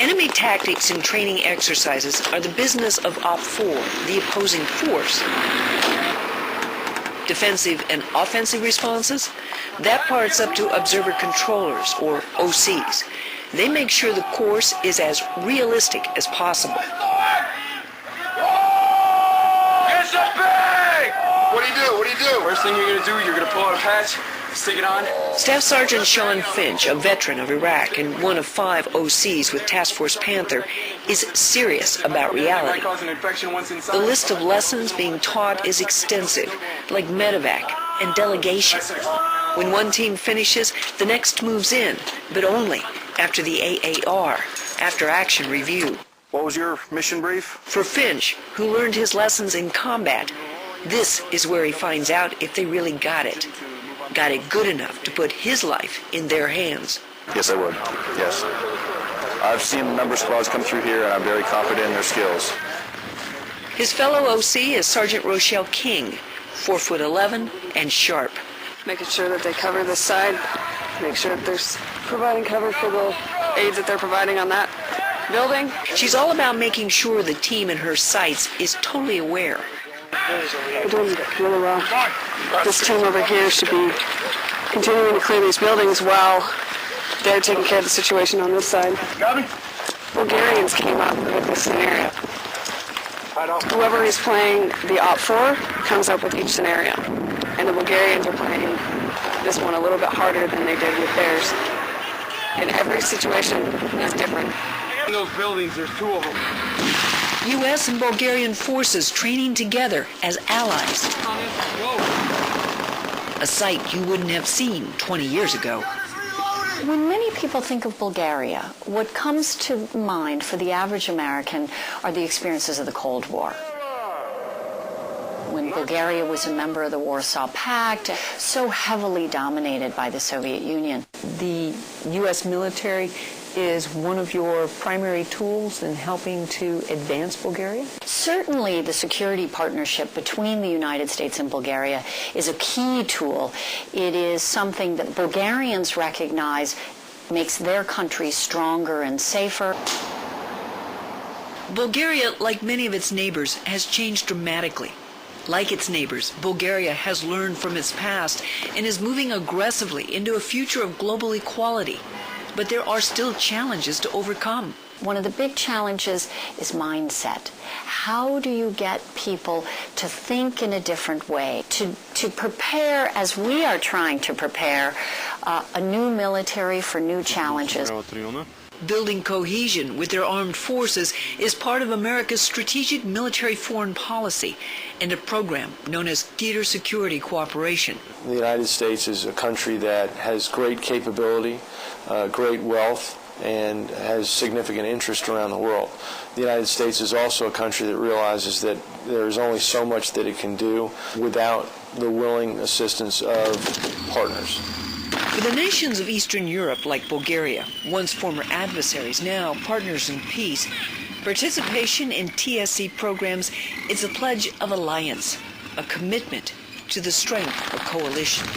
Enemy tactics and training exercises are the business of Op 4, the opposing force. Defensive and offensive responses? That part's up to observer controllers, or OCs. They make sure the course is as realistic as possible. It's a big! What do you do? What do you do? First thing you're going to do, you're going to pull out a patch, stick it on. Staff Sergeant Sean Finch, a veteran of Iraq and one of 5 OCs with Task Force Panther, is serious about reality. The list of lessons being taught is extensive, like medevac and delegation. When one team finishes, the next moves in, but only after the AAR, after action review. What was your mission brief? For Finch, who learned his lessons in combat, this is where he finds out if they really got it. Got it good enough to put his life in their hands. Yes, I would. Yes. I've seen a number of squads come through here, and I'm very confident in their skills. His fellow OC is Sergeant Rochelle King, 4'11" and sharp. Making sure that they cover this side, make sure that there's providing cover for the aids that they're providing on that building. She's all about making sure the team in her sights is totally aware. We're doing really well. This team over here should be continuing to clear these buildings while they're taking care of the situation on this side. Bulgarians came up with this scenario. Whoever is playing the Op 4 comes up with each scenario. And the Bulgarians are playing this one a little bit harder than they did with theirs. And every situation is different. In those buildings, there's 2 of them. U.S. and Bulgarian forces training together as allies. A sight you wouldn't have seen 20 years ago. When many people think of Bulgaria, what comes to mind for the average American are the experiences of the Cold War. When Bulgaria was a member of the Warsaw Pact, so heavily dominated by the Soviet Union. The U.S. military is one of your primary tools in helping to advance Bulgaria? Certainly the security partnership between the United States and Bulgaria is a key tool. It is something that Bulgarians recognize makes their country stronger and safer. Bulgaria, like many of its neighbors, has changed dramatically. Like its neighbors, Bulgaria has learned from its past and is moving aggressively into a future of global equality. But there are still challenges to overcome. One of the big challenges is mindset. How do you get people to think in a different way, to prepare, as we are trying to prepare, a new military for new challenges? Building cohesion with their armed forces is part of America's strategic military foreign policy and a program known as Theater Security Cooperation. The United States is a country that has great capability, great wealth, and has significant interest around the world. The United States is also a country that realizes that there is only so much that it can do without the willing assistance of partners. For the nations of Eastern Europe, like Bulgaria, once former adversaries, now partners in peace, participation in TSC programs is a pledge of alliance, a commitment to the strength of coalition.